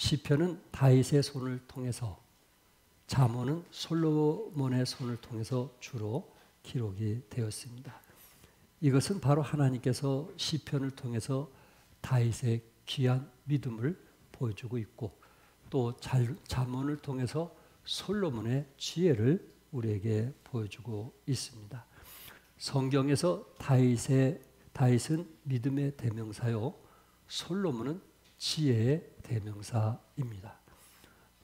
시편은 다윗의 손을 통해서, 잠언은 솔로몬의 손을 통해서 주로 기록이 되었습니다. 이것은 바로 하나님께서 시편을 통해서 다윗의 귀한 믿음을 보여주고 있고, 또 잠언을 통해서 솔로몬의 지혜를 우리에게 보여주고 있습니다. 성경에서 다윗은 믿음의 대명사요, 솔로몬은 지혜의 대명사입니다.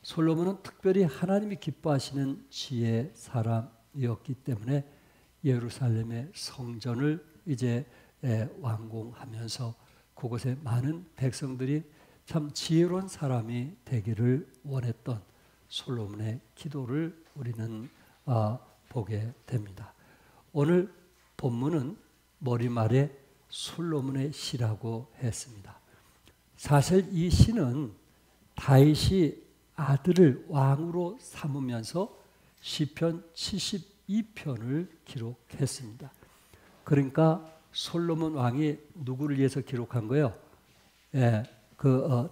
솔로몬은 특별히 하나님이 기뻐하시는 지혜의 사람이었기 때문에 예루살렘의 성전을 이제 완공하면서 그곳에 많은 백성들이 참 지혜로운 사람이 되기를 원했던 솔로몬의 기도를 우리는 보게 됩니다. 오늘 본문은 머리말에 솔로몬의 시라고 했습니다. 사실 이 시는 다윗이 아들을 왕으로 삼으면서 시편 72편을 기록했습니다. 그러니까 솔로몬 왕이 누구를 위해서 기록한 거예요?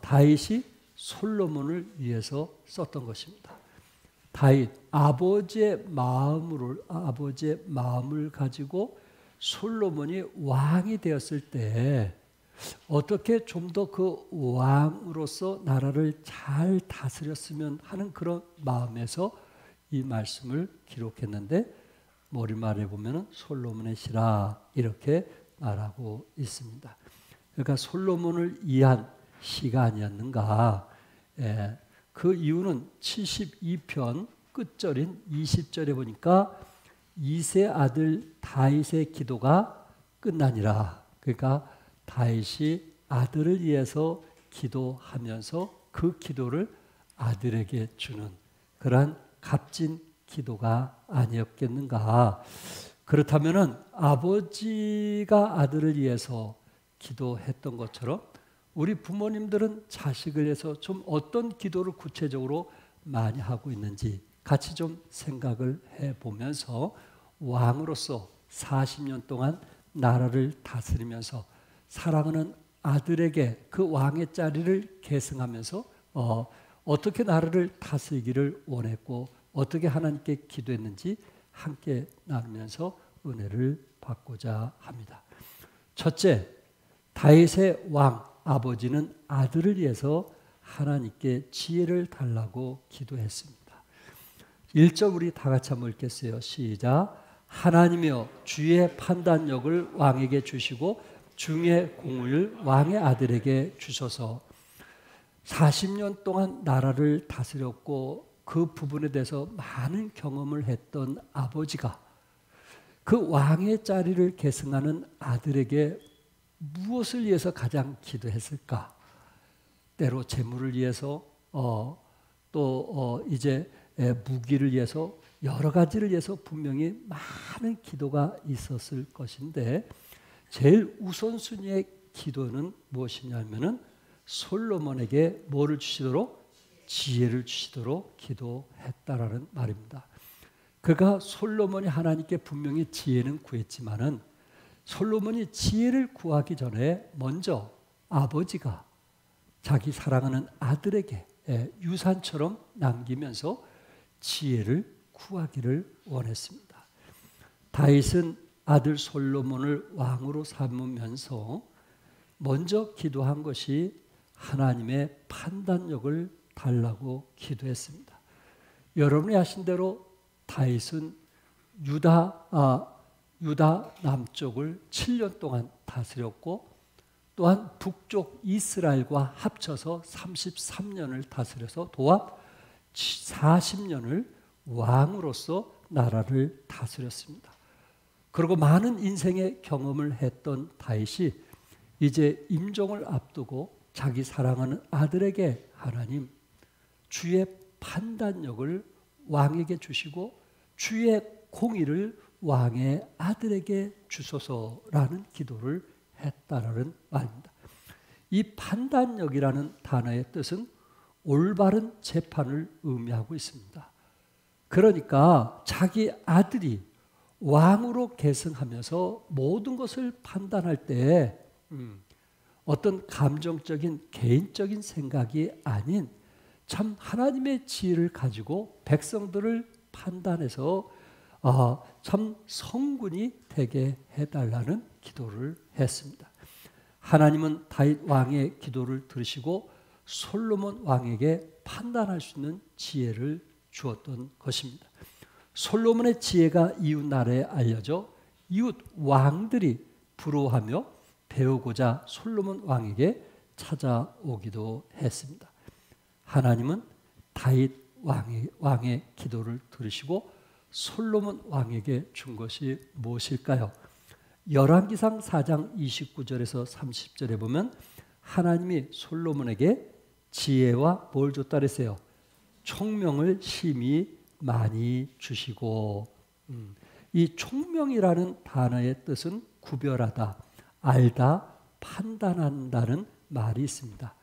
다윗이 솔로몬을 위해서 썼던 것입니다. 다윗 아버지의 마음을 가지고 솔로몬이 왕이 되었을 때 어떻게 좀 더 그 왕으로서 나라를 잘 다스렸으면 하는 그런 마음에서 이 말씀을 기록했는데, 머리말에 보면은 솔로몬의 시라 이렇게 말하고 있습니다. 그러니까 솔로몬을 위한 시가 아니었는가. 그 이유는 72편 끝절인 20절에 보니까 이세 아들 다윗의 기도가 끝나니라. 그러니까 다윗이 아들을 위해서 기도하면서 그 기도를 아들에게 주는 그러한 값진 기도가 아니었겠는가. 그렇다면은 아버지가 아들을 위해서 기도했던 것처럼 우리 부모님들은 자식을 위해서 좀 어떤 기도를 구체적으로 많이 하고 있는지 같이 좀 생각을 해보면서 왕으로서 40년 동안 나라를 다스리면서 사랑하는 아들에게 그 왕의 자리를 계승하면서 어떻게 나라를 다스리기를 원했고 어떻게 하나님께 기도했는지 함께 나누면서 은혜를 받고자 합니다. 첫째, 다윗의 왕 아버지는 아들을 위해서 하나님께 지혜를 달라고 기도했습니다. 1절 우리 다 같이 한번 읽겠어요. 시작. 하나님이여 주의 판단력을 왕에게 주시고 중의 공을 왕의 아들에게 주소서. 40년 동안 나라를 다스렸고 그 부분에 대해서 많은 경험을 했던 아버지가 그 왕의 자리를 계승하는 아들에게 무엇을 위해서 가장 기도했을까? 때로 재물을 위해서 이제 무기를 위해서 여러 가지를 위해서 분명히 많은 기도가 있었을 것인데 제일 우선순위의 기도는 무엇이냐면은 솔로몬에게 뭐를 주시도록? 지혜를 주시도록 기도했다라는 말입니다. 그가 솔로몬이 하나님께 분명히 지혜는 구했지만은 솔로몬이 지혜를 구하기 전에 먼저 아버지가 자기 사랑하는 아들에게 유산처럼 남기면서 지혜를 구하기를 원했습니다. 다윗은 아들 솔로몬을 왕으로 삼으면서 먼저 기도한 것이 하나님의 판단력을 달라고 기도했습니다. 여러분이 아신 대로 다윗은 유다 남쪽을 7년 동안 다스렸고 또한 북쪽 이스라엘과 합쳐서 33년을 다스려서 도합 40년을 왕으로서 나라를 다스렸습니다. 그리고 많은 인생의 경험을 했던 다윗이 이제 임종을 앞두고 자기 사랑하는 아들에게 하나님 주의 판단력을 왕에게 주시고 주의 공의를 왕의 아들에게 주소서라는 기도를 했다라는 말입니다. 이 판단력이라는 단어의 뜻은 올바른 재판을 의미하고 있습니다. 그러니까 자기 아들이 왕으로 계승하면서 모든 것을 판단할 때 어떤 감정적인 개인적인 생각이 아닌 참 하나님의 지혜를 가지고 백성들을 판단해서 참 성군이 되게 해달라는 기도를 했습니다. 하나님은 다윗 왕의 기도를 들으시고 솔로몬 왕에게 판단할 수 있는 지혜를 주었던 것입니다. 솔로몬의 지혜가 이웃 나라에 알려져 이웃 왕들이 부러워하며 배우고자 솔로몬 왕에게 찾아오기도 했습니다. 하나님은 다윗 왕의 기도를 들으시고 솔로몬 왕에게 준 것이 무엇일까요? 열왕기상 4장 29절에서 30절에 보면 하나님이 솔로몬에게 지혜와 뭘 줬다 그랬어요? 총명을 심히 많이 주시고, 이 총명이라는 단어의 뜻은 구별하다, 알다, 판단한다는 말이 있습니다.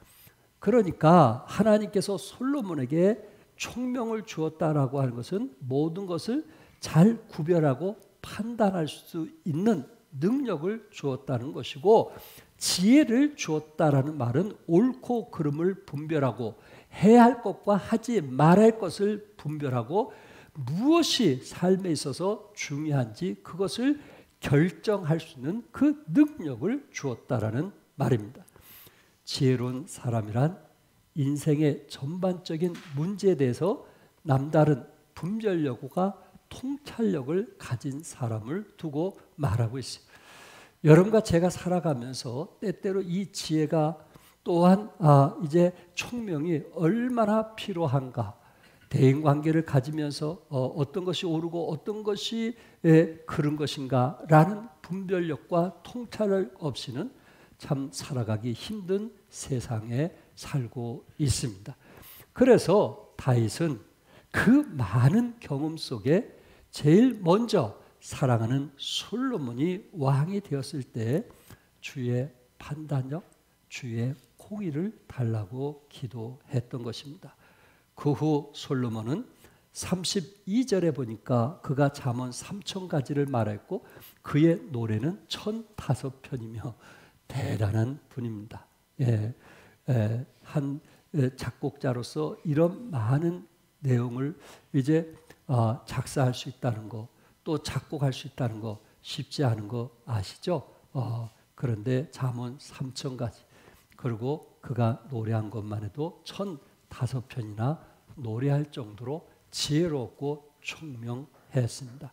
그러니까 하나님께서 솔로몬에게 총명을 주었다라고 하는 것은 모든 것을 잘 구별하고 판단할 수 있는 능력을 주었다는 것이고, 지혜를 주었다라는 말은 옳고 그름을 분별하고 해야 할 것과 하지 말할 것을 분별하고 무엇이 삶에 있어서 중요한지 그것을 결정할 수 있는 그 능력을 주었다라는 말입니다. 지혜로운 사람이란 인생의 전반적인 문제에 대해서 남다른 분별력과 통찰력을 가진 사람을 두고 말하고 있어요. 여러분과 제가 살아가면서 때때로 이 지혜가 또한 이제 총명이 얼마나 필요한가, 대인관계를 가지면서 어떤 것이 옳고 어떤 것이 그른 것인가 라는 분별력과 통찰력 없이는 참 살아가기 힘든 세상에 살고 있습니다. 그래서 다윗은 그 많은 경험 속에 제일 먼저 사랑하는 솔로몬이 왕이 되었을 때 주의 판단력, 주의 공의를 달라고 기도했던 것입니다. 그 후 솔로몬은 32절에 보니까 그가 잠언 3000가지를 말했고 그의 노래는 1005편이며 대단한 분입니다. 한 작곡자로서 이런 많은 내용을 이제 작사할 수 있다는 거, 또 작곡할 수 있다는 거 쉽지 않은 거 아시죠? 그런데 잠언 3000가지, 그리고 그가 노래한 것만 해도 1005편이나 노래할 정도로 지혜롭고 총명했습니다.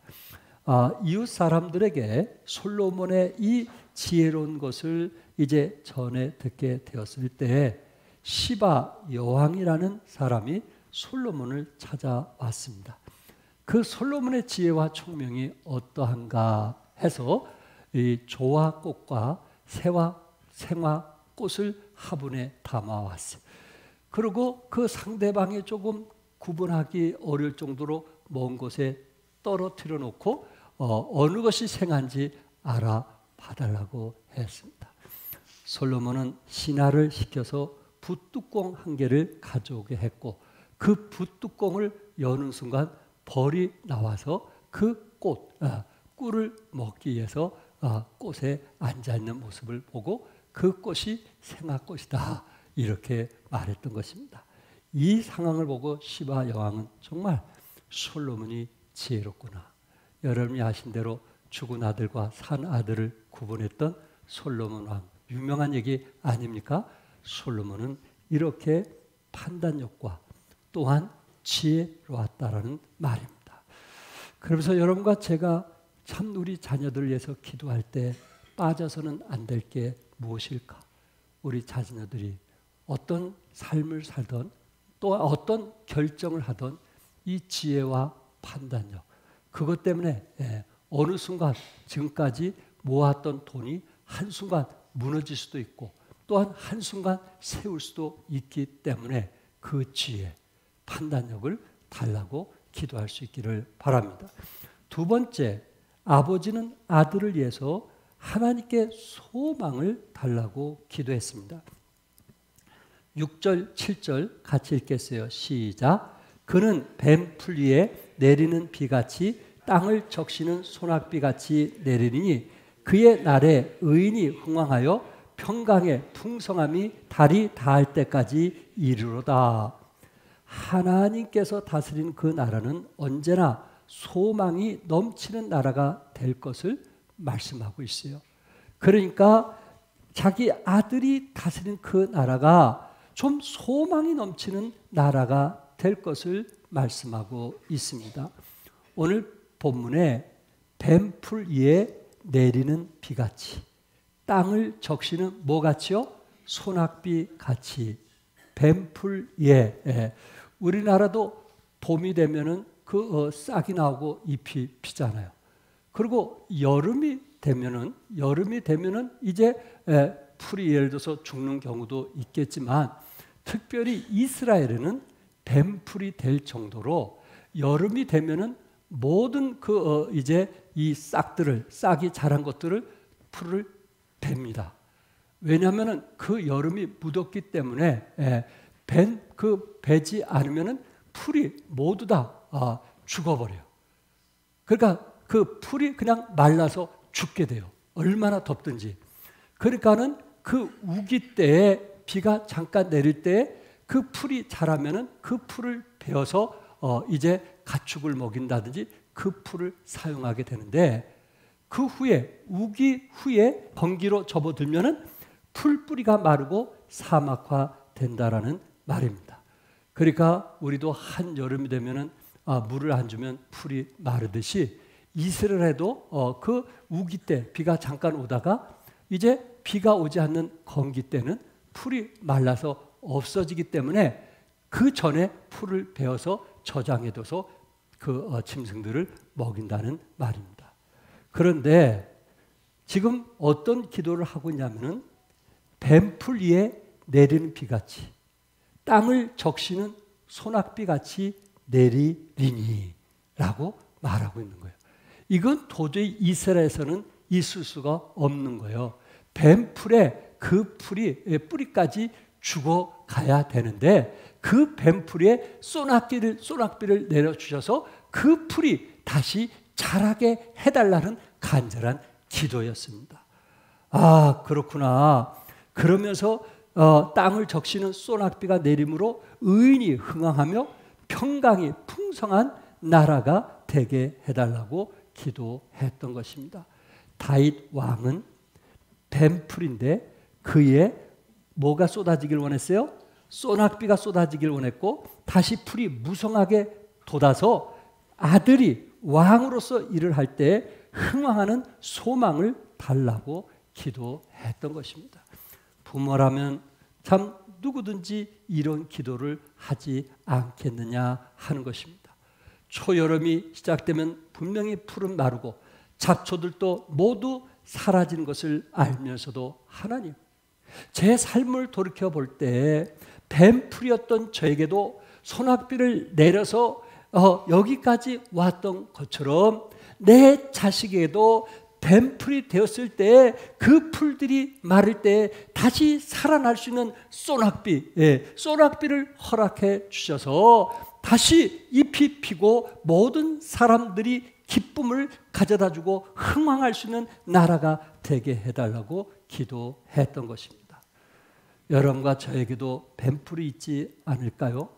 이웃 사람들에게 솔로몬의 이 지혜로운 것을 이제 전해 듣게 되었을 때 시바 여왕이라는 사람이 솔로몬을 찾아왔습니다. 그 솔로몬의 지혜와 총명이 어떠한가 해서 이 조화꽃과 생화꽃을 화분에 담아왔어요. 그리고 그 상대방이 조금 구분하기 어려울 정도로 먼 곳에 떨어뜨려 놓고 어느 것이 생한지 알아봐달라고 했습니다. 솔로몬은 신하를 시켜서 붓뚜껑 한 개를 가져오게 했고 그 붓뚜껑을 여는 순간 벌이 나와서 그 꿀을 먹기 위해서 꽃에 앉아있는 모습을 보고 그 꽃이 생화꽃이다 이렇게 말했던 것입니다. 이 상황을 보고 시바 여왕은 정말 솔로몬이 지혜롭구나. 여러분이 아신 대로 죽은 아들과 산 아들을 구분했던 솔로몬 왕, 유명한 얘기 아닙니까? 솔로몬은 이렇게 판단력과 또한 지혜로웠다라는 말입니다. 그러면서 여러분과 제가 참 우리 자녀들을 위해서 기도할 때 빠져서는 안 될 게 무엇일까? 우리 자녀들이 어떤 삶을 살던 또 어떤 결정을 하던 이 지혜와 판단력, 그것 때문에 어느 순간 지금까지 모았던 돈이 한순간 무너질 수도 있고 또한 한순간 세울 수도 있기 때문에 그 지혜, 판단력을 달라고 기도할 수 있기를 바랍니다. 두 번째, 아버지는 아들을 위해서 하나님께 소망을 달라고 기도했습니다. 6절, 7절 같이 읽겠어요. 시작. 그는 뱀풀 위에 내리는 비같이 땅을 적시는 소낙비같이 내리니 그의 날에 의인이 흥왕하여 평강의 풍성함이 달이 닿을 때까지 이르로다. 하나님께서 다스리는 그 나라는 언제나 소망이 넘치는 나라가 될 것을 말씀하고 있어요. 그러니까 자기 아들이 다스리는 그 나라가 좀 소망이 넘치는 나라가 될 것을 말씀하고 있습니다. 오늘 본문에 뱀풀 위에 내리는 비같이, 땅을 적시는 뭐같이요? 소낙비 같이, 뱀풀 위에. 우리나라도 봄이 되면은 싹이 나오고 잎이 피잖아요. 그리고 여름이 되면은 이제 풀이 예를 들어서 죽는 경우도 있겠지만, 특별히 이스라엘에는 뱀풀이 될 정도로 여름이 되면은 모든 이제 이 싹이 자란 것들을 풀을 뱀니다. 왜냐하면은 그 여름이 묻었기 때문에 베지 않으면은 풀이 모두 다 죽어버려요. 그러니까 그 풀이 그냥 말라서 죽게 돼요. 얼마나 덥든지. 그러니까는 그 우기 때에 비가 잠깐 내릴 때 그 풀이 자라면은 그 풀을 베어서 이제 가축을 먹인다든지 그 풀을 사용하게 되는데, 그 후에 우기 후에 건기로 접어들면은 풀뿌리가 마르고 사막화 된다라는 말입니다. 그러니까 우리도 한 여름이 되면은 물을 안 주면 풀이 마르듯이 이스라엘에도 그 우기 때 비가 잠깐 오다가 이제 비가 오지 않는 건기 때는 풀이 말라서 없어지기 때문에 그 전에 풀을 베어서 저장해둬서 그 짐승들을 먹인다는 말입니다. 그런데 지금 어떤 기도를 하고 있냐면은 뱀풀 위에 내리는 비같이, 땅을 적시는 소낙비같이 내리리니 라고 말하고 있는 거예요. 이건 도저히 이스라엘에서는 있을 수가 없는 거예요. 뱀풀에 그 뿌리까지 죽어가야 되는데, 그 뱀풀에 소낙비를 내려주셔서 그 풀이 다시 자라게 해달라는 간절한 기도였습니다. 아, 그렇구나. 그러면서 땅을 적시는 소낙비가 내림으로 의인이 흥황하며 평강이 풍성한 나라가 되게 해달라고 기도했던 것입니다. 다윗 왕은 뱀풀인데 그의 뭐가 쏟아지길 원했어요? 소낙비가 쏟아지길 원했고, 다시 풀이 무성하게 돋아서 아들이 왕으로서 일을 할 때 흥황하는 소망을 달라고 기도했던 것입니다. 부모라면 참 누구든지 이런 기도를 하지 않겠느냐 하는 것입니다. 초여름이 시작되면 분명히 풀은 마르고 잡초들도 모두 사라지는 것을 알면서도 하나님, 제 삶을 돌이켜볼 때 뱀풀이었던 저에게도 소낙비를 내려서 여기까지 왔던 것처럼 내 자식에게도 뱀풀이 되었을 때 그 풀들이 마를 때 다시 살아날 수 있는 소낙비를 허락해 주셔서 다시 잎이 피고 모든 사람들이 기쁨을 가져다주고 흥황할 수 있는 나라가 되게 해달라고 기도했던 것입니다. 여러분과 저에게도 뱀풀이 있지 않을까요?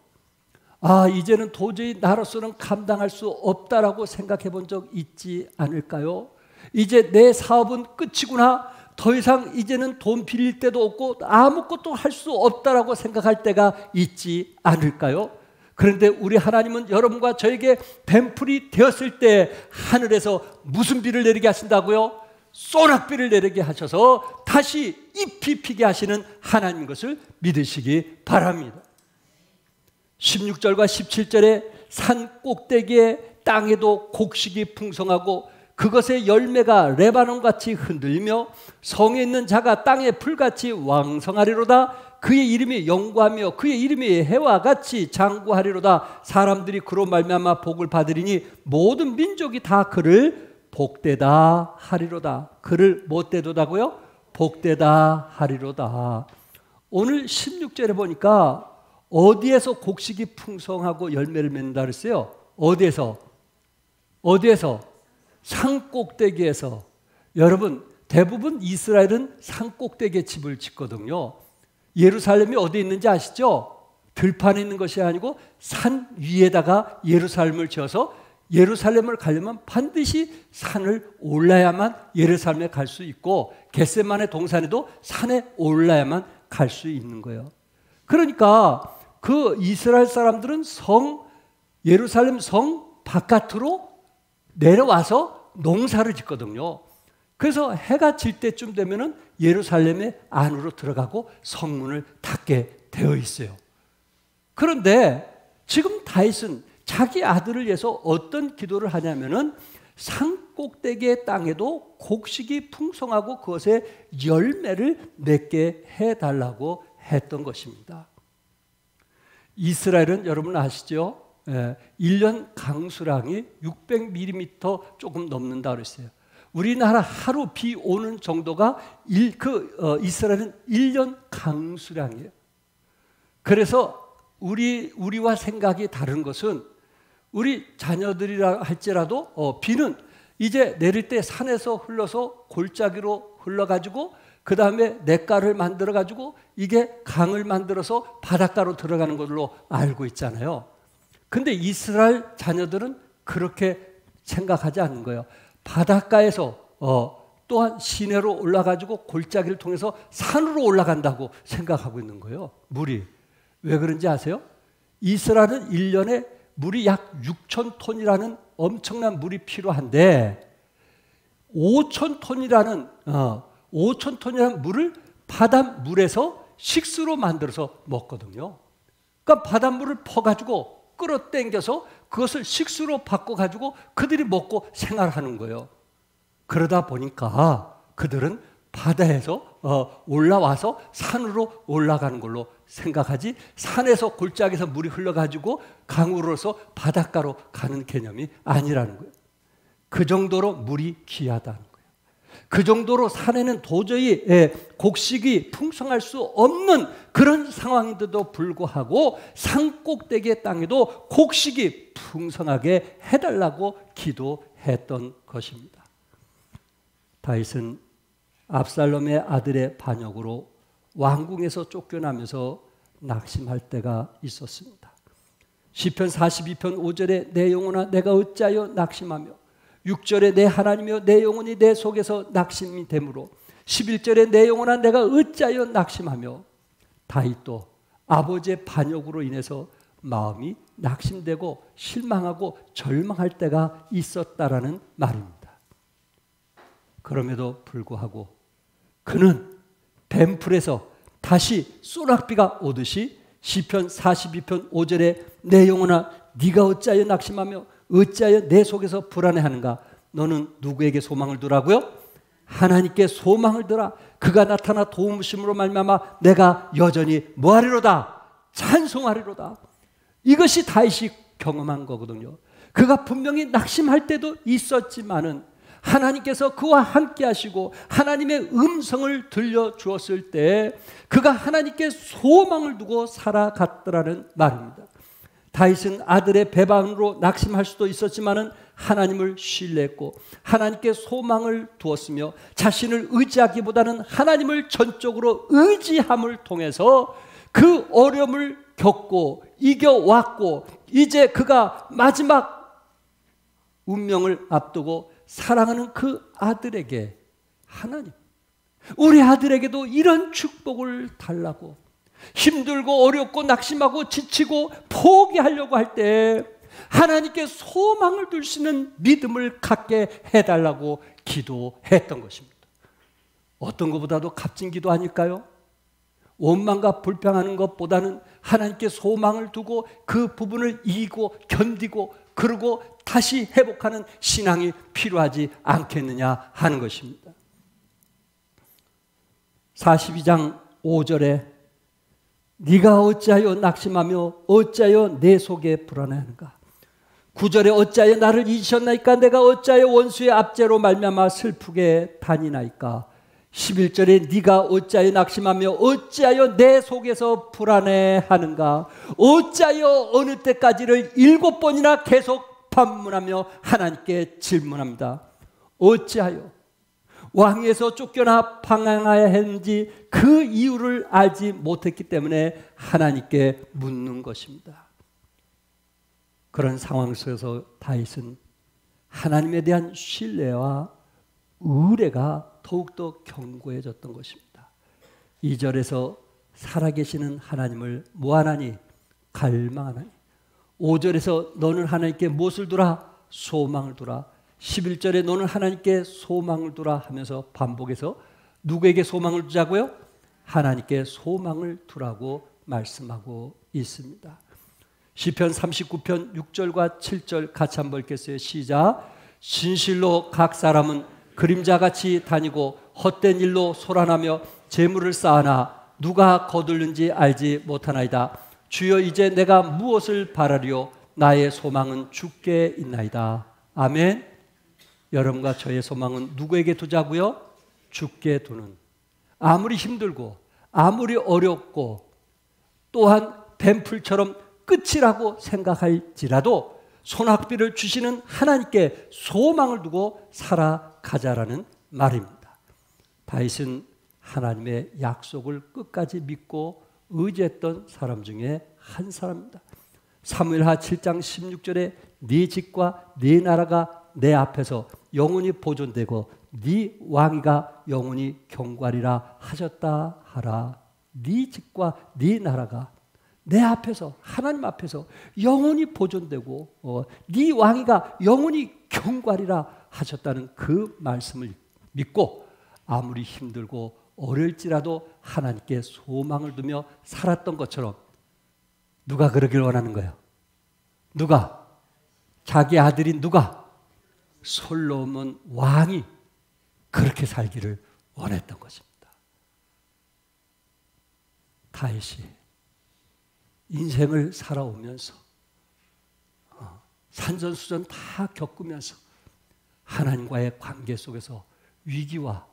이제는 도저히 나로서는 감당할 수 없다라고 생각해 본 적 있지 않을까요? 이제 내 사업은 끝이구나. 더 이상 이제는 돈 빌릴 데도 없고 아무것도 할 수 없다라고 생각할 때가 있지 않을까요? 그런데 우리 하나님은 여러분과 저에게 뱀풀이 되었을 때 하늘에서 무슨 비를 내리게 하신다고요? 소낙비를 내리게 하셔서 다시 잎이 피게 하시는 하나님 것을 믿으시기 바랍니다. 16절과 17절에 산 꼭대기에 땅에도 곡식이 풍성하고 그것의 열매가 레바논같이 흔들리며 성에 있는 자가 땅의 풀같이 왕성하리로다. 그의 이름이 영구하며 그의 이름이 해와 같이 장구하리로다. 사람들이 그로 말미암아 복을 받으리니 모든 민족이 다 그를 복되다 하리로다. 그를 못되도다고요? 복되다 하리로다. 오늘 16절에 보니까 어디에서 곡식이 풍성하고 열매를 맺는다 그랬어요? 어디에서? 산 꼭대기에서. 여러분, 대부분 이스라엘은 산꼭대기에 집을 짓거든요. 예루살렘이 어디 있는지 아시죠? 들판에 있는 것이 아니고 산 위에다가 예루살렘을 지어서 예루살렘을 가려면 반드시 산을 올라야만 예루살렘에 갈 수 있고 겟세마네 동산에도 산에 올라야만 갈 수 있는 거예요. 그러니까 그 이스라엘 사람들은 예루살렘 성 바깥으로 내려와서 농사를 짓거든요. 그래서 해가 질 때쯤 되면은 예루살렘의 안으로 들어가고 성문을 닫게 되어 있어요. 그런데 지금 다윗은 자기 아들을 위해서 어떤 기도를 하냐면은 산꼭대기의 땅에도 곡식이 풍성하고 그것에 열매를 맺게 해달라고 했던 것입니다. 이스라엘은 여러분 아시죠? 1년 강수량이 600mm 조금 넘는다 그랬어요. 우리나라 하루 비 오는 정도가 이스라엘은 1년 강수량이에요. 그래서 우리와 생각이 다른 것은 우리 자녀들이라 할지라도 비는 이제 내릴 때 산에서 흘러서 골짜기로 흘러가지고 그 다음에 냇가를 만들어가지고 이게 강을 만들어서 바닷가로 들어가는 걸로 알고 있잖아요. 근데 이스라엘 자녀들은 그렇게 생각하지 않는 거예요. 바닷가에서 또한 시내로 올라가지고 골짜기를 통해서 산으로 올라간다고 생각하고 있는 거예요. 물이. 왜 그런지 아세요? 이스라엘은 1년에 물이 약 6,000톤이라는 엄청난 물이 필요한데 5,000톤이라는 물을 바닷물에서 식수로 만들어서 먹거든요. 그러니까 바닷물을 퍼가지고 끌어당겨서 그것을 식수로 바꿔가지고 그들이 먹고 생활하는 거예요. 그러다 보니까 그들은 바다에서 올라와서 산으로 올라가는 걸로 생각하지 산에서 골짜기에서 물이 흘러가지고 강으로서 바닷가로 가는 개념이 아니라는 거예요. 그 정도로 물이 귀하다는 거예요. 그 정도로 산에는 도저히 곡식이 풍성할 수 없는 그런 상황인데도 불구하고 산꼭대기의 땅에도 곡식이 풍성하게 해달라고 기도했던 것입니다. 다윗은 압살롬의 아들의 반역으로 왕궁에서 쫓겨나면서 낙심할 때가 있었습니다. 시편 42편 5절에 내 영혼아 내가 어찌하여 낙심하며 6절에 내 하나님이여 내 영혼이 내 속에서 낙심이 되므로 11절에 내 영혼아 내가 어찌하여 낙심하며 다윗도 아버지의 반역으로 인해서 마음이 낙심되고 실망하고 절망할 때가 있었다라는 말입니다. 그럼에도 불구하고 그는 뱀풀에서 다시 소낙비가 오듯이 시편 42편 5절에 내 영혼아 네가 어찌하여 낙심하며 어찌하여 내 속에서 불안해하는가? 너는 누구에게 소망을 두라고요? 하나님께 소망을 두라. 그가 나타나 도우심으로 말미암아 내가 여전히 뭐하리로다? 찬송하리로다. 이것이 다윗이 경험한 거거든요. 그가 분명히 낙심할 때도 있었지만은 하나님께서 그와 함께 하시고 하나님의 음성을 들려주었을 때 그가 하나님께 소망을 두고 살아갔더라는 말입니다. 다윗은 아들의 배반으로 낙심할 수도 있었지만은 하나님을 신뢰했고 하나님께 소망을 두었으며 자신을 의지하기보다는 하나님을 전적으로 의지함을 통해서 그 어려움을 겪고 이겨왔고 이제 그가 마지막 운명을 앞두고 사랑하는 그 아들에게 하나님 우리 아들에게도 이런 축복을 달라고 힘들고 어렵고 낙심하고 지치고 포기하려고 할 때 하나님께 소망을 둘 수 있는 믿음을 갖게 해달라고 기도했던 것입니다. 어떤 것보다도 값진 기도 아닐까요? 원망과 불평하는 것보다는 하나님께 소망을 두고 그 부분을 이기고 견디고 그러고 다시 회복하는 신앙이 필요하지 않겠느냐 하는 것입니다. 42장 5절에 네가 어찌하여 낙심하며 어찌하여 내 속에 불안해하는가? 9절에 어찌하여 나를 잊으셨나이까? 내가 어찌하여 원수의 압제로 말미암아 슬프게 다니나이까? 11절에 네가 어찌하여 낙심하며 어찌하여 내 속에서 불안해하는가? 어찌하여 어느 때까지를 7번이나 계속 반문하며 하나님께 질문합니다. 어찌하여? 왕위에서 쫓겨나 방황해야 했는지 그 이유를 알지 못했기 때문에 하나님께 묻는 것입니다. 그런 상황 속에서 다윗은 하나님에 대한 신뢰와 의뢰가 더욱더 견고해졌던 것입니다. 2절에서 살아계시는 하나님을 뭐하나니? 갈망하나니. 5절에서 너는 하나님께 무엇을 두라? 소망을 두라. 11절에 너는 하나님께 소망을 두라 하면서 반복해서 누구에게 소망을 두자고요? 하나님께 소망을 두라고 말씀하고 있습니다. 시편 39편 6절과 7절 같이 한번 읽겠어요. 시작. 진실로 각 사람은 그림자같이 다니고 헛된 일로 소란하며 재물을 쌓아나 누가 거둘는지 알지 못하나이다. 주여 이제 내가 무엇을 바라리요? 나의 소망은 주께 있나이다. 아멘. 여러분과 저의 소망은 누구에게 두자고요? 주께 두는. 아무리 힘들고 아무리 어렵고 또한 뱀풀처럼 끝이라고 생각할지라도 손학비를 주시는 하나님께 소망을 두고 살아가자라는 말입니다. 다윗은 하나님의 약속을 끝까지 믿고 의지했던 사람 중에 한 사람입니다. 사무엘하 7장 16절에 네 집과 네 나라가 내 앞에서 영원히 보존되고 네 왕위가 영원히 경과리라 하셨다 하라. 네 집과 네 나라가 내 앞에서 하나님 앞에서 영원히 보존되고 네 왕위가 영원히 경과리라 하셨다는 그 말씀을 믿고 아무리 힘들고 어려울지라도 하나님께 소망을 두며 살았던 것처럼 누가 그러길 원하는 거예요? 누가? 자기 아들인 누가? 솔로몬 왕이 그렇게 살기를 원했던 것입니다. 다윗이 인생을 살아오면서 산전수전 다 겪으면서 하나님과의 관계 속에서 위기와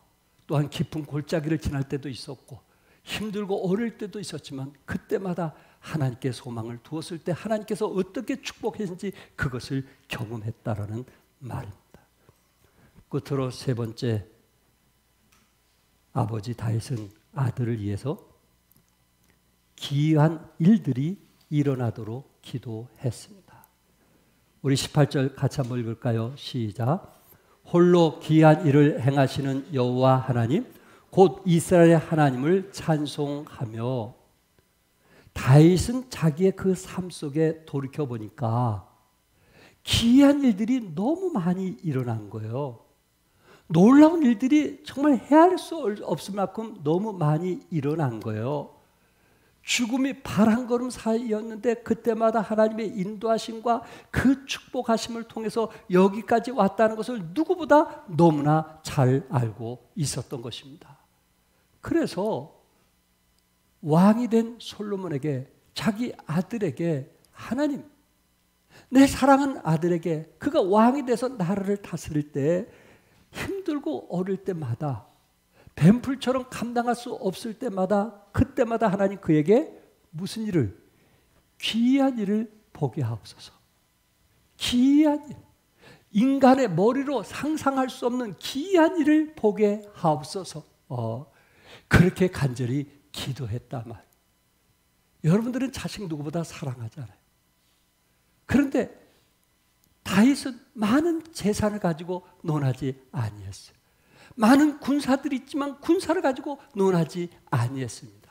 또한 깊은 골짜기를 지날 때도 있었고 힘들고 어려울 때도 있었지만 그때마다 하나님께 소망을 두었을 때 하나님께서 어떻게 축복했는지 그것을 경험했다라는 말입니다. 끝으로 세 번째, 아버지 다윗은 아들을 위해서 기이한 일들이 일어나도록 기도했습니다. 우리 18절 같이 한번 읽을까요? 시작. 홀로 기이한 일을 행하시는 여호와 하나님 곧 이스라엘의 하나님을 찬송하며. 다윗은 자기의 그 삶 속에 돌이켜보니까 기이한 일들이 너무 많이 일어난 거예요. 놀라운 일들이 정말 헤아릴 수 없을 만큼 너무 많이 일어난 거예요. 죽음이 발 한 걸음 사이였는데 그때마다 하나님의 인도하심과 그 축복하심을 통해서 여기까지 왔다는 것을 누구보다 너무나 잘 알고 있었던 것입니다. 그래서 왕이 된 솔로몬에게 자기 아들에게 하나님, 내 사랑하는 아들에게 그가 왕이 돼서 나라를 다스릴 때 힘들고 어릴 때마다 뱀풀처럼 감당할 수 없을 때마다 그때마다 하나님 그에게 무슨 일을? 기이한 일을 보게 하옵소서. 기이한 일, 인간의 머리로 상상할 수 없는 기이한 일을 보게 하옵소서. 그렇게 간절히 기도했단 말. 여러분들은 자식 누구보다 사랑하잖아요. 그런데 다윗은 많은 재산을 가지고 논하지 아니했어요. 많은 군사들이 있지만 군사를 가지고 논하지 아니했습니다.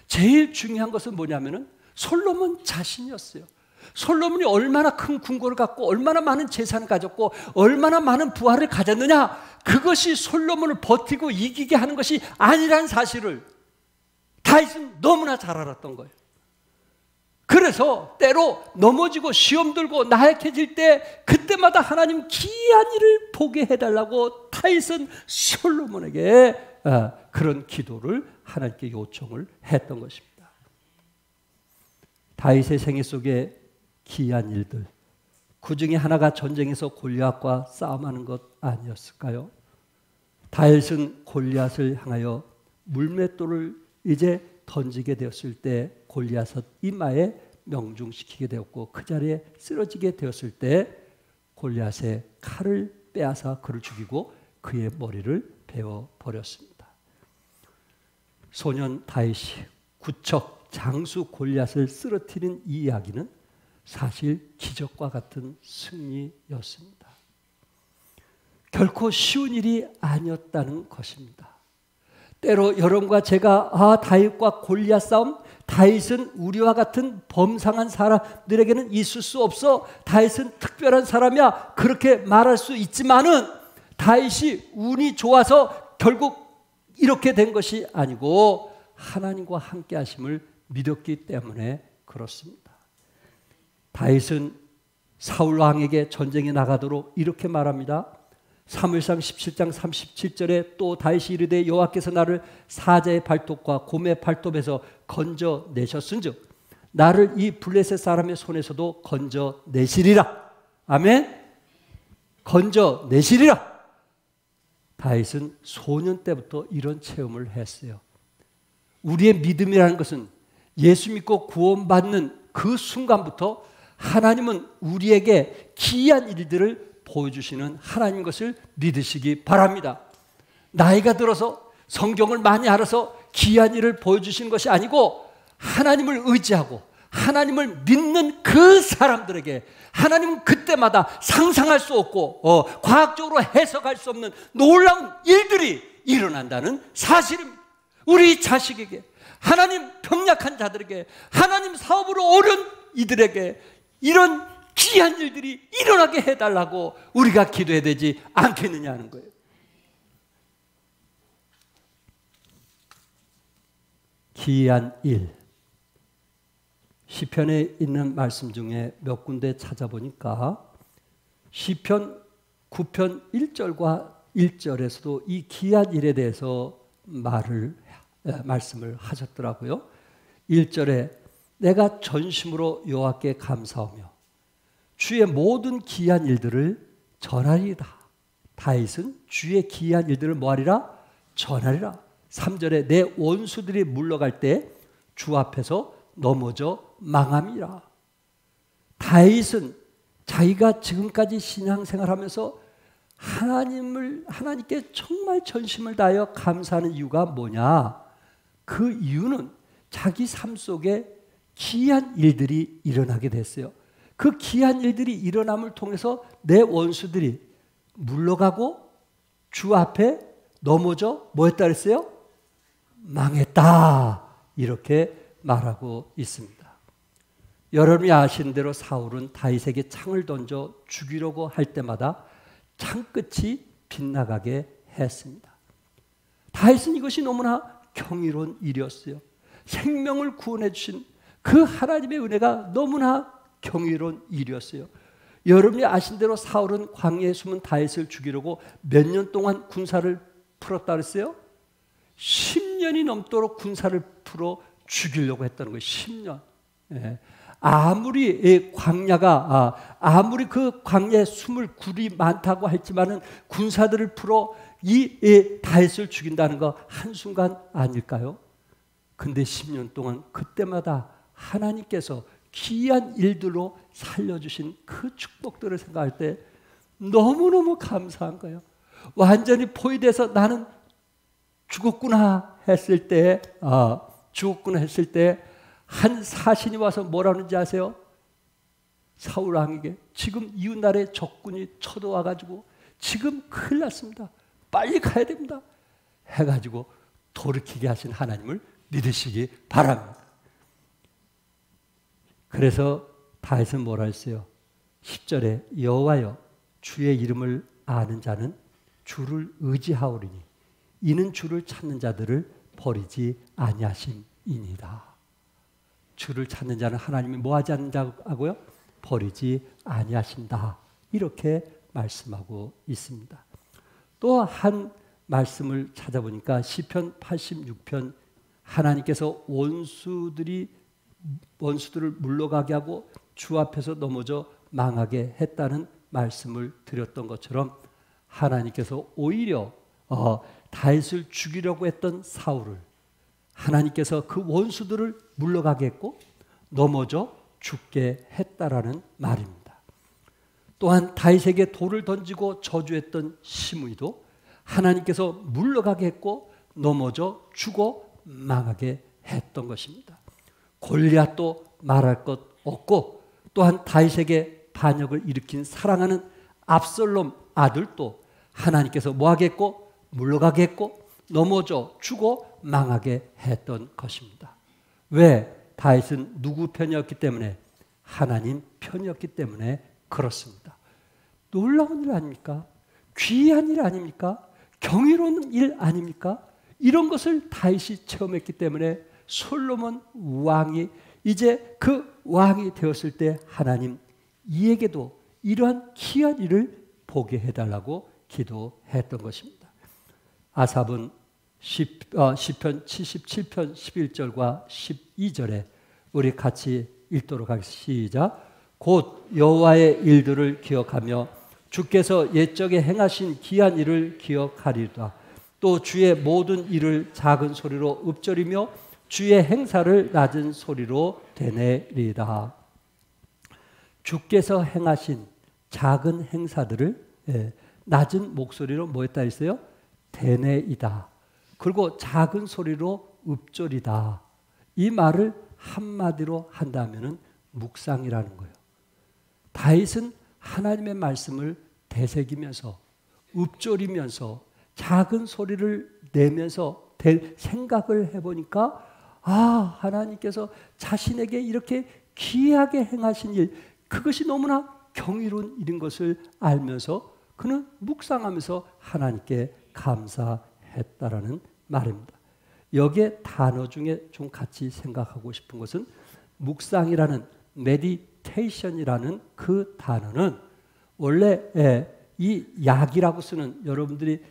제일 중요한 것은 뭐냐면은 솔로몬 자신이었어요. 솔로몬이 얼마나 큰 궁궐을 갖고 얼마나 많은 재산을 가졌고 얼마나 많은 부하를 가졌느냐, 그것이 솔로몬을 버티고 이기게 하는 것이 아니라는 사실을 다윗은 너무나 잘 알았던 거예요. 그래서 때로 넘어지고 시험 들고 나약해질 때 그때마다 하나님 기이한 일을 보게 해달라고 다윗은 솔로몬에게 그런 기도를 하나님께 요청을 했던 것입니다. 다윗의 생애 속에 기이한 일들, 그 중에 하나가 전쟁에서 골리앗과 싸움하는 것 아니었을까요? 다윗은 골리앗을 향하여 물맷돌을 이제 던지게 되었을 때 골리앗을 이마에 명중시키게 되었고 그 자리에 쓰러지게 되었을 때 골리앗의 칼을 빼앗아 그를 죽이고 그의 머리를 베어 버렸습니다. 소년 다윗이 구척 장수 골리앗을 쓰러뜨린 이 이야기는 사실 기적과 같은 승리였습니다. 결코 쉬운 일이 아니었다는 것입니다. 때로 여러분과 제가 다윗과 골리앗 싸움, 다윗은 우리와 같은 범상한 사람들에게는 있을 수 없어, 다윗은 특별한 사람이야, 그렇게 말할 수 있지만은 다윗이 운이 좋아서 결국 이렇게 된 것이 아니고 하나님과 함께 하심을 믿었기 때문에 그렇습니다. 다윗은 사울 왕에게 전쟁에 나가도록 이렇게 말합니다. 사무엘상 17장 37절에 또 다윗이 이르되 여호와께서 나를 사자의 발톱과 곰의 발톱에서 건져내셨은즉 나를 이 블레셋 사람의 손에서도 건져내시리라. 아멘. 건져내시리라. 다윗은 소년 때부터 이런 체험을 했어요. 우리의 믿음이라는 것은 예수 믿고 구원받는 그 순간부터 하나님은 우리에게 기이한 일들을 보여주시는 하나님 것을 믿으시기 바랍니다. 나이가 들어서 성경을 많이 알아서 기이한 일을 보여주시는 것이 아니고 하나님을 의지하고 하나님을 믿는 그 사람들에게 하나님은 그때마다 상상할 수 없고 과학적으로 해석할 수 없는 놀라운 일들이 일어난다는 사실입니다. 우리 자식에게, 하나님 병약한 자들에게, 하나님 사업으로 어려운 이들에게 이런 기이한 일들이 일어나게 해달라고 우리가 기도해야 되지 않겠느냐 하는 거예요. 기이한 일, 시편에 있는 말씀 중에 몇 군데 찾아보니까 시편 9편 1절과 1절에서도 이 기이한 일에 대해서 말씀을 하셨더라고요. 1절에 내가 전심으로 여호와께 감사하며 주의 모든 기이한 일들을 전하리이다. 다윗은 주의 기이한 일들을 뭐하리라? 전하리라. 3절에 내 원수들이 물러갈 때 주 앞에서 넘어져 망함이라. 다윗은 자기가 지금까지 신앙생활하면서 하나님께 정말 전심을 다하여 감사하는 이유가 뭐냐? 그 이유는 자기 삶 속에 기이한 일들이 일어나게 됐어요. 그 기이한 일들이 일어남을 통해서 내 원수들이 물러가고 주 앞에 넘어져 뭐 했다 그랬어요? 망했다. 이렇게 말하고 있습니다. 여러분이 아시는 대로 사울은 다윗에게 창을 던져 죽이려고 할 때마다 창끝이 빗나가게 했습니다. 다윗은 이것이 너무나 경이로운 일이었어요. 생명을 구원해 주신 그 하나님의 은혜가 너무나 경이로운 일이었어요. 여러분이 아신 대로 사울은 광야에 숨은 다윗을 죽이려고 몇 년 동안 군사를 풀었다 그랬어요? 10년이 넘도록 군사를 풀어 죽이려고 했다는 거예요. 10년. 예. 아무리 그 광야에 숨을 굴이 많다고 했지만은 군사들을 풀어 이 다윗을 죽인다는 거 한순간 아닐까요? 근데 10년 동안 그때마다 하나님께서 기이한 일들로 살려주신 그 축복들을 생각할 때 너무너무 감사한 거예요. 완전히 포위돼서 나는 죽었구나 했을 때 한 사신이 와서 뭐라 하는지 아세요? 사울 왕에게 지금 이웃나라의 적군이 쳐들어와가지고 지금 큰일 났습니다. 빨리 가야 됩니다. 해가지고 돌이키게 하신 하나님을 믿으시기 바랍니다. 그래서 다윗은 뭐라 했어요? 10절에 여호와여 주의 이름을 아는 자는 주를 의지하오리니 이는 주를 찾는 자들을 버리지 아니하심이니이다. 주를 찾는 자는 하나님이 뭐하지 않는 자고요? 버리지 아니하신다. 이렇게 말씀하고 있습니다. 또 한 말씀을 찾아보니까 시편 86편 하나님께서 원수들을 물러가게 하고 주 앞에서 넘어져 망하게 했다는 말씀을 드렸던 것처럼 하나님께서 오히려 다윗을 죽이려고 했던 사울을 하나님께서 그 원수들을 물러가게 했고 넘어져 죽게 했다라는 말입니다. 또한 다윗에게 돌을 던지고 저주했던 시므이도 하나님께서 물러가게 했고 넘어져 죽어 망하게 했던 것입니다. 골리앗도 말할 것 없고 또한 다윗에게 반역을 일으킨 사랑하는 압살롬 아들도 하나님께서 뭐하게 했고 물러가게 했고 넘어져 죽어 망하게 했던 것입니다. 왜? 다윗은 누구 편이었기 때문에? 하나님 편이었기 때문에 그렇습니다. 놀라운 일 아닙니까? 귀한 일 아닙니까? 경이로운 일 아닙니까? 이런 것을 다윗이 체험했기 때문에 솔로몬 왕이 이제 그 왕이 되었을 때 하나님 이에게도 이러한 귀한 일을 보게 해달라고 기도했던 것입니다. 아삽은 시편 77편 11절과 12절에 우리 같이 읽도록 하겠습니다. 시작. 곧 여호와의 일들을 기억하며 주께서 옛적에 행하신 귀한 일을 기억하리로다. 또 주의 모든 일을 작은 소리로 읊조리며 주의 행사를 낮은 소리로 되뇌리다. 주께서 행하신 작은 행사들을 낮은 목소리로 뭐 했다 했어요? 되뇌이다. 그리고 작은 소리로 읊조리다. 이 말을 한마디로 한다면 묵상이라는 거예요. 다윗은 하나님의 말씀을 되새기면서 읊조리면서 작은 소리를 내면서 생각을 해보니까 하나님께서 자신에게 이렇게 귀하게 행하신 일, 그것이 너무나 경이로운 일인 것을 알면서 그는 묵상하면서 하나님께 감사했다라는 말입니다. 여기에 단어 중에 좀 같이 생각하고 싶은 것은 묵상이라는 메디테이션이라는 그 단어는 원래 이 약이라고 쓰는 여러분들이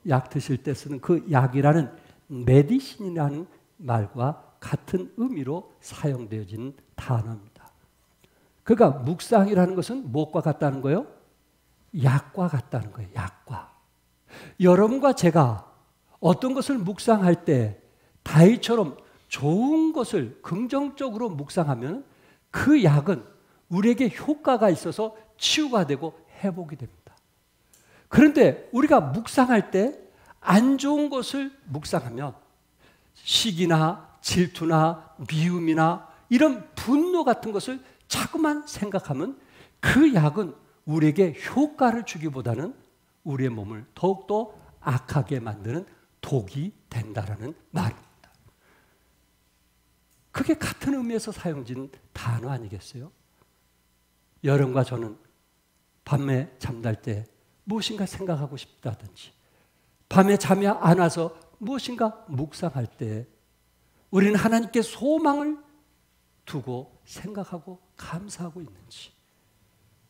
약 드실 때 쓰는 그 약이라는 메디신이라는 말과 같은 의미로 사용되어진 단어입니다. 그러니까 묵상이라는 것은 무엇과 같다는 거예요? 약과 같다는 거예요. 약과. 여러분과 제가 어떤 것을 묵상할 때 다윗처럼 좋은 것을 긍정적으로 묵상하면 그 약은 우리에게 효과가 있어서 치유가 되고 회복이 됩니다. 그런데 우리가 묵상할 때 안 좋은 것을 묵상하면 시기나 질투나 미움이나 이런 분노 같은 것을 자꾸만 생각하면 그 약은 우리에게 효과를 주기보다는 우리의 몸을 더욱더 악하게 만드는 독이 된다라는 말입니다. 그게 같은 의미에서 사용된 단어 아니겠어요? 여러분과 저는 밤에 잠잘 때 무엇인가 생각하고 싶다든지 밤에 잠이 안 와서 무엇인가 묵상할 때 우리는 하나님께 소망을 두고 생각하고 감사하고 있는지,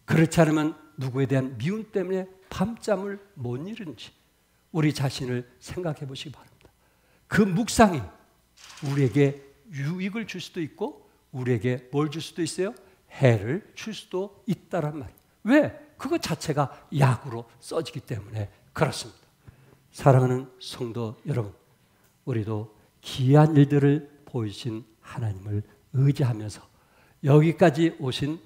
그렇지 않으면 누구에 대한 미움 때문에 밤잠을 못 이루는지 우리 자신을 생각해 보시기 바랍니다. 그 묵상이 우리에게 유익을 줄 수도 있고 우리에게 뭘 줄 수도 있어요? 해를 줄 수도 있다란 말이에요. 왜? 그것 자체가 약으로 써지기 때문에 그렇습니다. 사랑하는 성도 여러분, 우리도 귀한 일들을 보이신 하나님을 의지하면서 여기까지 오신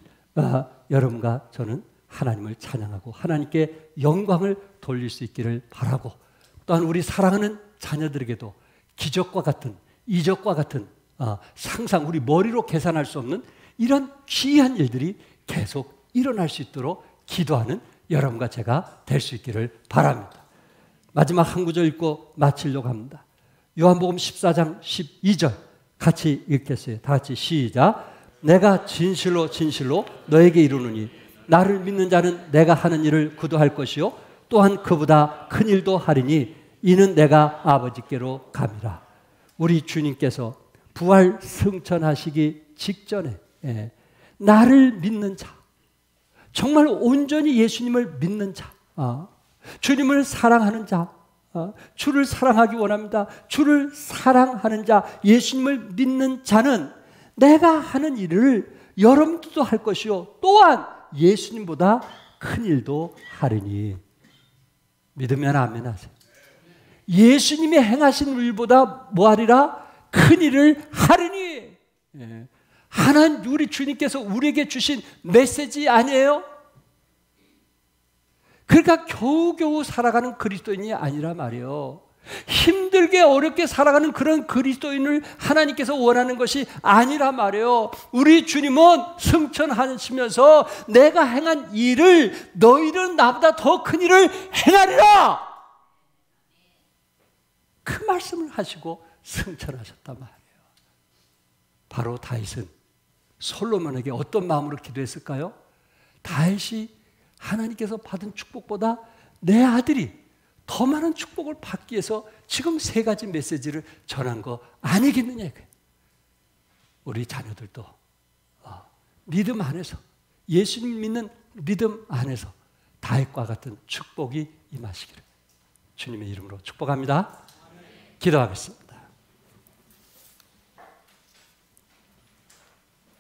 여러분과 저는 하나님을 찬양하고 하나님께 영광을 돌릴 수 있기를 바라고, 또한 우리 사랑하는 자녀들에게도 기적과 같은, 이적과 같은 상상, 우리 머리로 계산할 수 없는 이런 귀한 일들이 계속 일어날 수 있도록 기도하는 여러분과 제가 될 수 있기를 바랍니다. 마지막 한 구절 읽고 마치려고 합니다. 요한복음 14장 12절 같이 읽겠어요. 다 같이 시작. 내가 진실로 진실로 너에게 이르노니 나를 믿는 자는 내가 하는 일을 그도 할 것이요 또한 그보다 큰 일도 하리니 이는 내가 아버지께로 감이라. 우리 주님께서 부활 승천하시기 직전에 나를 믿는 자, 정말 온전히 예수님을 믿는 자, 주님을 사랑하는 자, 주를 사랑하기 원합니다. 주를 사랑하는 자, 예수님을 믿는 자는 내가 하는 일을 여러분도 할 것이요 또한 예수님보다 큰 일도 하리니. 믿으면 아멘 하세요. 예수님이 행하신 일보다 뭐하리라? 큰 일을 하리니. 하나님 우리 주님께서 우리에게 주신 메시지 아니에요? 그러니까 겨우겨우 살아가는 그리스도인이 아니라 말이에요. 힘들게 어렵게 살아가는 그런 그리스도인을 하나님께서 원하는 것이 아니라 말이에요. 우리 주님은 승천하시면서 내가 행한 일을 너희는 나보다 더 큰 일을 행하리라, 그 말씀을 하시고 승천하셨단 말이에요. 바로 다윗은 솔로몬에게 어떤 마음으로 기도했을까요? 다윗이 하나님께서 받은 축복보다 내 아들이 더 많은 축복을 받기 위해서 지금 세 가지 메시지를 전한 거 아니겠느냐. 우리 자녀들도 믿음 안에서, 예수님 믿는 믿음 안에서 다윗과 같은 축복이 임하시기를 주님의 이름으로 축복합니다. 기도하겠습니다.